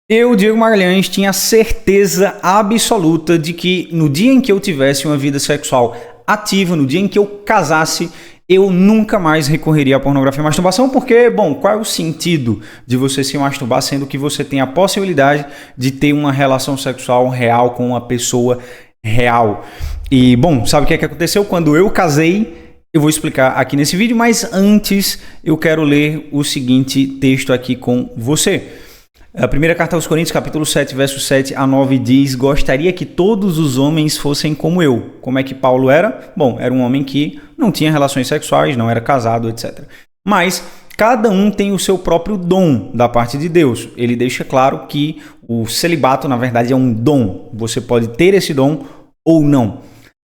Eu, Diego Magalhães, tinha certeza absoluta de que no dia em que eu tivesse uma vida sexual ativa, no dia em que eu casasse, eu nunca mais recorreria à pornografia e masturbação, porque, bom, qual é o sentido de você se masturbar sendo que você tem a possibilidade de ter uma relação sexual real com uma pessoa real? E, bom, sabe o que é que aconteceu? Quando eu casei, eu vou explicar aqui nesse vídeo, mas antes eu quero ler o seguinte texto aqui com você. A primeira carta aos Coríntios, capítulo 7, versos 7 a 9 diz: gostaria que todos os homens fossem como eu. Como é que Paulo era? Bom, era um homem que não tinha relações sexuais, não era casado, etc. Mas cada um tem o seu próprio dom da parte de Deus. Ele deixa claro que o celibato, na verdade, é um dom. Você pode ter esse dom ou não.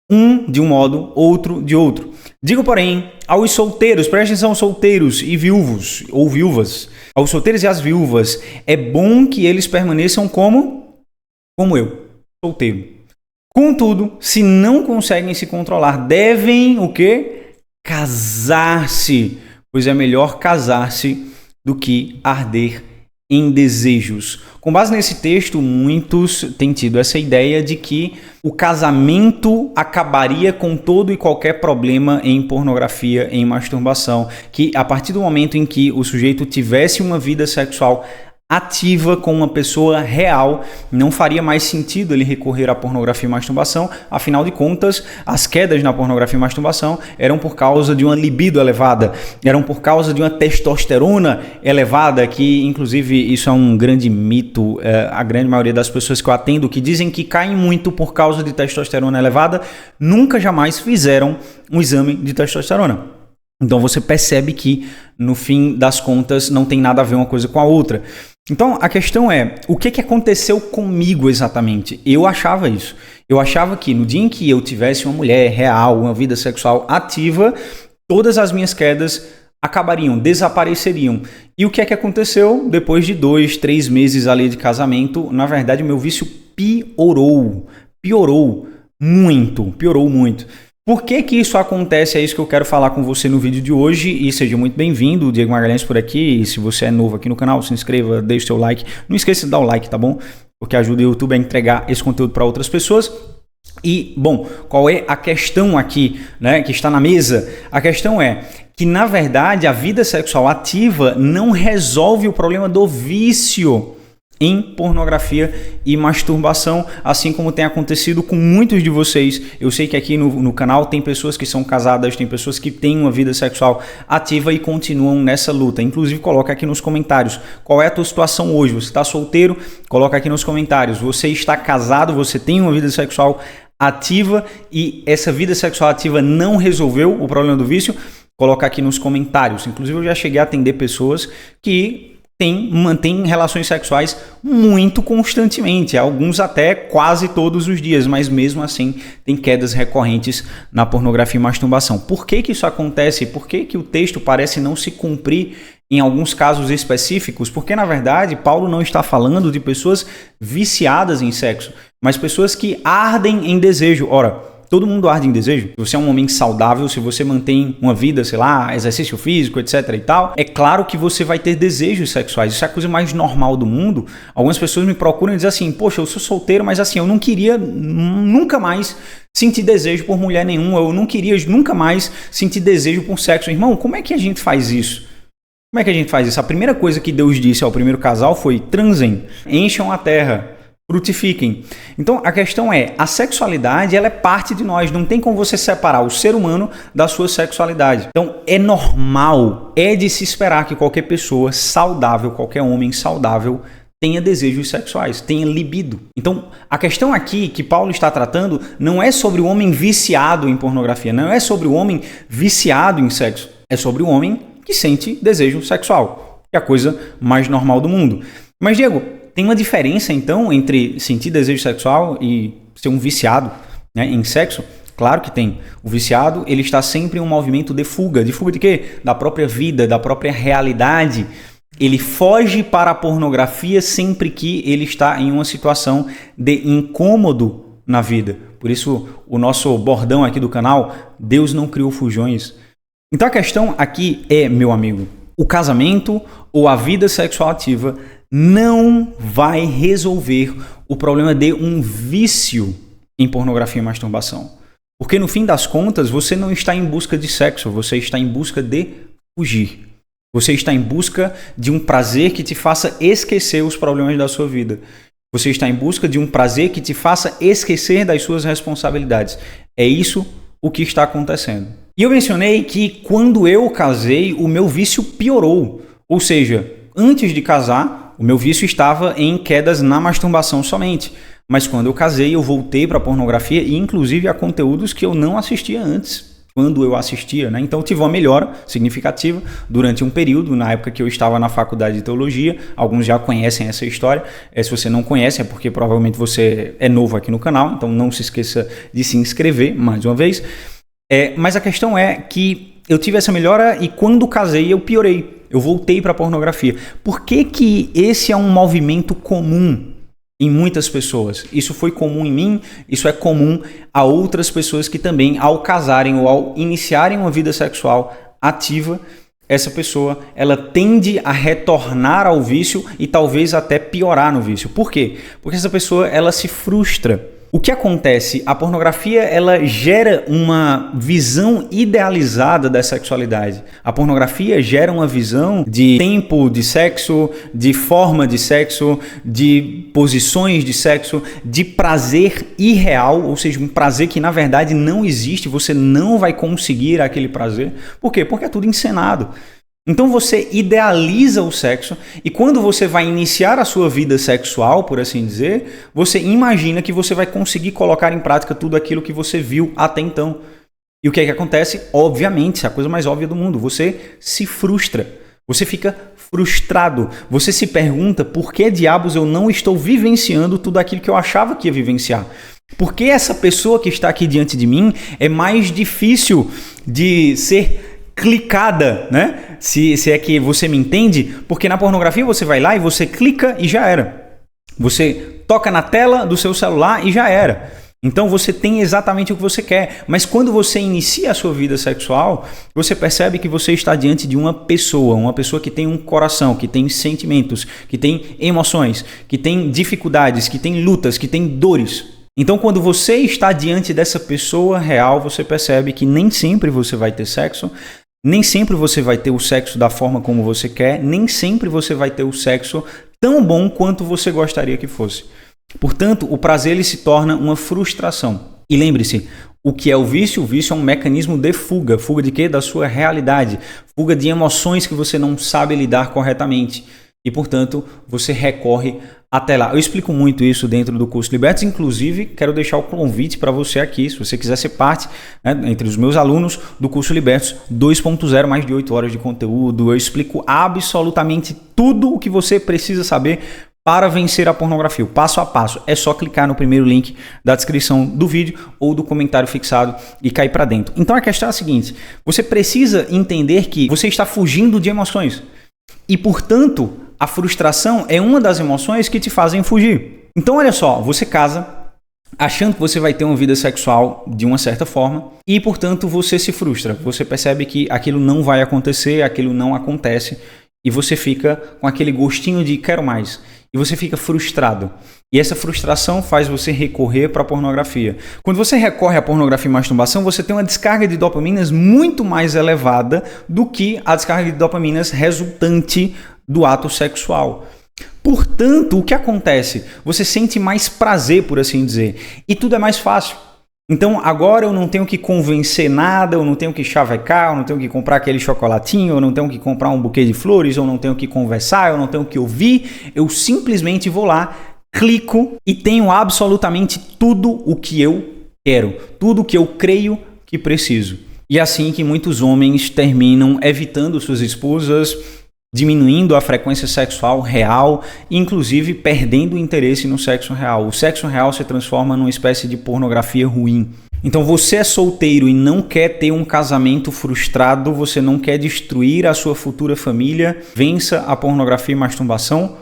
Um de um modo, outro de outro. Digo, porém, aos solteiros, preste atenção, solteiros e viúvos ou viúvas, aos solteiros e às viúvas, é bom que eles permaneçam como eu, solteiro. Contudo, se não conseguem se controlar, devem o quê? Casar-se, pois é melhor casar-se do que arder em desejos. Com base nesse texto, muitos têm tido essa ideia de que o casamento acabaria com todo e qualquer problema em pornografia, em masturbação, que a partir do momento em que o sujeito tivesse uma vida sexual ativa com uma pessoa real, não faria mais sentido ele recorrer à pornografia e masturbação. Afinal de contas, as quedas na pornografia e masturbação eram por causa de uma libido elevada, eram por causa de uma testosterona elevada, que inclusive isso é um grande mito. A grande maioria das pessoas que eu atendo que dizem que caem muito por causa de testosterona elevada, nunca jamais fizeram um exame de testosterona. Então você percebe que no fim das contas não tem nada a ver uma coisa com a outra. Então a questão é, o que aconteceu comigo exatamente? Eu achava isso. Eu achava que no dia em que eu tivesse uma mulher real, uma vida sexual ativa, todas as minhas quedas acabariam, desapareceriam. E o que aconteceu? Depois de 2, 3 meses ali de casamento, na verdade o meu vício piorou muito. Por que isso acontece? É isso que eu quero falar com você no vídeo de hoje, e seja muito bem-vindo, Diego Magalhães por aqui. E se você é novo aqui no canal, se inscreva, deixe seu like. Não esqueça de dar o like, tá bom? Porque ajuda o YouTube a entregar esse conteúdo para outras pessoas. E, bom, qual é a questão aqui, né, que está na mesa? A questão é que, na verdade, a vida sexual ativa não resolve o problema do vício em pornografia e masturbação, assim como tem acontecido com muitos de vocês. Eu sei que aqui no canal tem pessoas que são casadas, tem pessoas que têm uma vida sexual ativa e continuam nessa luta. Inclusive, coloca aqui nos comentários qual é a tua situação hoje. Você está solteiro? Coloca aqui nos comentários. Você está casado? Você tem uma vida sexual ativa e essa vida sexual ativa não resolveu o problema do vício? Coloca aqui nos comentários. Inclusive, eu já cheguei a atender pessoas que mantém relações sexuais muito constantemente, alguns até quase todos os dias, mas mesmo assim tem quedas recorrentes na pornografia e masturbação. Por que isso acontece? Por que o texto parece não se cumprir em alguns casos específicos? Porque, na verdade, Paulo não está falando de pessoas viciadas em sexo, mas pessoas que ardem em desejo. Ora, todo mundo arde em desejo. Se você é um homem saudável, se você mantém uma vida, sei lá, exercício físico, etc e tal, é claro que você vai ter desejos sexuais. Isso é a coisa mais normal do mundo. Algumas pessoas me procuram e dizem assim, poxa, eu sou solteiro, mas assim, eu não queria nunca mais sentir desejo por mulher nenhuma, eu não queria nunca mais sentir desejo por sexo. Irmão, como é que a gente faz isso? Como é que a gente faz isso? A primeira coisa que Deus disse ao primeiro casal foi: transem, encham a terra, frutifiquem. Então a questão é, a sexualidade ela é parte de nós, não tem como você separar o ser humano da sua sexualidade. Então é normal, é de se esperar que qualquer pessoa saudável, qualquer homem saudável tenha desejos sexuais, tenha libido. Então a questão aqui que Paulo está tratando não é sobre o homem viciado em pornografia, não é sobre o homem viciado em sexo, é sobre o homem que sente desejo sexual, que é a coisa mais normal do mundo. Mas, Diego, tem uma diferença, então, entre sentir desejo sexual e ser um viciado, né, em sexo? Claro que tem. O viciado, ele está sempre em um movimento de fuga. De fuga de quê? Da própria vida, da própria realidade. Ele foge para a pornografia sempre que ele está em uma situação de incômodo na vida. Por isso, o nosso bordão aqui do canal, Deus não criou fujões. Então a questão aqui é, meu amigo, o casamento ou a vida sexual ativa não vai resolver o problema de um vício em pornografia e masturbação. Porque no fim das contas, você não está em busca de sexo, você está em busca de fugir. Você está em busca de um prazer que te faça esquecer os problemas da sua vida. Você está em busca de um prazer que te faça esquecer das suas responsabilidades. É isso o que está acontecendo. E eu mencionei que quando eu casei, o meu vício piorou. Ou seja, antes de casar, o meu vício estava em quedas na masturbação somente. Mas quando eu casei, eu voltei para a pornografia e inclusive a conteúdos que eu não assistia antes. Quando eu assistia, né? Então tive uma melhora significativa durante um período, na época que eu estava na faculdade de teologia. Alguns já conhecem essa história. Se você não conhece, é porque provavelmente você é novo aqui no canal, então não se esqueça de se inscrever mais uma vez. Mas a questão é que eu tive essa melhora e quando casei eu piorei. Eu voltei para a pornografia. Por que que esse é um movimento comum em muitas pessoas? Isso foi comum em mim, isso é comum a outras pessoas que também, ao casarem ou ao iniciarem uma vida sexual ativa, essa pessoa ela tende a retornar ao vício e talvez até piorar no vício. Por quê? Porque essa pessoa ela se frustra. O que acontece? A pornografia ela gera uma visão idealizada da sexualidade. A pornografia gera uma visão de tempo de sexo, de forma de sexo, de posições de sexo, de prazer irreal, ou seja, um prazer que na verdade não existe, você não vai conseguir aquele prazer. Por quê? Porque é tudo encenado. Então você idealiza o sexo e quando você vai iniciar a sua vida sexual, por assim dizer, você imagina que você vai conseguir colocar em prática tudo aquilo que você viu até então. E o que é que acontece? Obviamente, é a coisa mais óbvia do mundo, você se frustra, você fica frustrado, você se pergunta por que diabos eu não estou vivenciando tudo aquilo que eu achava que ia vivenciar. Por que essa pessoa que está aqui diante de mim é mais difícil de ser clicada, né? Se é que você me entende, porque na pornografia você vai lá e você clica e já era. Você toca na tela do seu celular e já era. Então você tem exatamente o que você quer. Mas quando você inicia a sua vida sexual, você percebe que você está diante de uma pessoa que tem um coração, que tem sentimentos, que tem emoções, que tem dificuldades, que tem lutas, que tem dores. Então, quando você está diante dessa pessoa real, você percebe que nem sempre você vai ter sexo, nem sempre você vai ter o sexo da forma como você quer, nem sempre você vai ter o sexo tão bom quanto você gostaria que fosse. Portanto, o prazer ele se torna uma frustração. E lembre-se, o que é o vício? O vício é um mecanismo de fuga. Fuga de quê? Da sua realidade. Fuga de emoções que você não sabe lidar corretamente. E, portanto, você recorre até lá. Eu explico muito isso dentro do curso Libertos. Inclusive, quero deixar o convite para você aqui, se você quiser ser parte, né, entre os meus alunos do curso Libertos 2.0, mais de 8 horas de conteúdo. Eu explico absolutamente tudo o que você precisa saber para vencer a pornografia, o passo a passo. É só clicar no primeiro link da descrição do vídeo ou do comentário fixado e cair para dentro. Então a questão é a seguinte, você precisa entender que você está fugindo de emoções e, portanto, a frustração é uma das emoções que te fazem fugir. Então olha só, você casa achando que você vai ter uma vida sexual de uma certa forma e, portanto, você se frustra. Você percebe que aquilo não vai acontecer, aquilo não acontece e você fica com aquele gostinho de quero mais. E você fica frustrado. E essa frustração faz você recorrer para a pornografia. Quando você recorre à pornografia e masturbação, você tem uma descarga de dopaminas muito mais elevada do que a descarga de dopaminas resultante do ato sexual. Portanto, o que acontece? Você sente mais prazer, por assim dizer. E tudo é mais fácil. Então, agora eu não tenho que convencer nada, eu não tenho que chavecar, eu não tenho que comprar aquele chocolatinho, eu não tenho que comprar um buquê de flores, eu não tenho que conversar, eu não tenho que ouvir. Eu simplesmente vou lá, clico e tenho absolutamente tudo o que eu quero, tudo o que eu creio que preciso. E é assim que muitos homens terminam evitando suas esposas, diminuindo a frequência sexual real, inclusive perdendo o interesse no sexo real. O sexo real se transforma numa espécie de pornografia ruim. Então você é solteiro e não quer ter um casamento frustrado, você não quer destruir a sua futura família, vença a pornografia e masturbação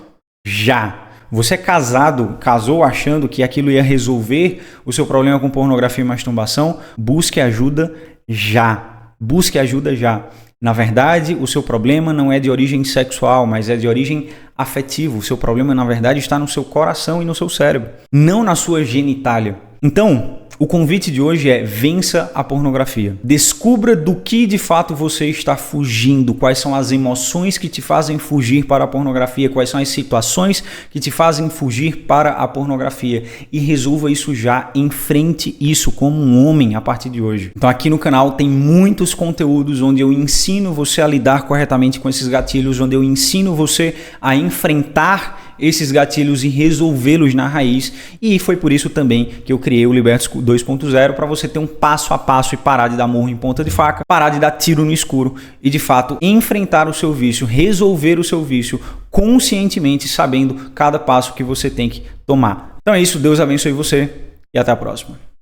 já. Você é casado, casou achando que aquilo ia resolver o seu problema com pornografia e masturbação, busque ajuda já. Busque ajuda já. Na verdade, o seu problema não é de origem sexual, mas é de origem afetivo. O seu problema, na verdade, está no seu coração e no seu cérebro, não na sua genitália. Então, o convite de hoje é: vença a pornografia. Descubra do que de fato você está fugindo, quais são as emoções que te fazem fugir para a pornografia, quais são as situações que te fazem fugir para a pornografia, e resolva isso já, enfrente isso como um homem a partir de hoje. Então aqui no canal tem muitos conteúdos onde eu ensino você a lidar corretamente com esses gatilhos, onde eu ensino você a enfrentar esses gatilhos e resolvê-los na raiz, e foi por isso também que eu criei o Libertos 2.0, para você ter um passo a passo e parar de dar murro em ponta de faca, parar de dar tiro no escuro e de fato enfrentar o seu vício, resolver o seu vício conscientemente, sabendo cada passo que você tem que tomar. Então é isso, Deus abençoe você e até a próxima.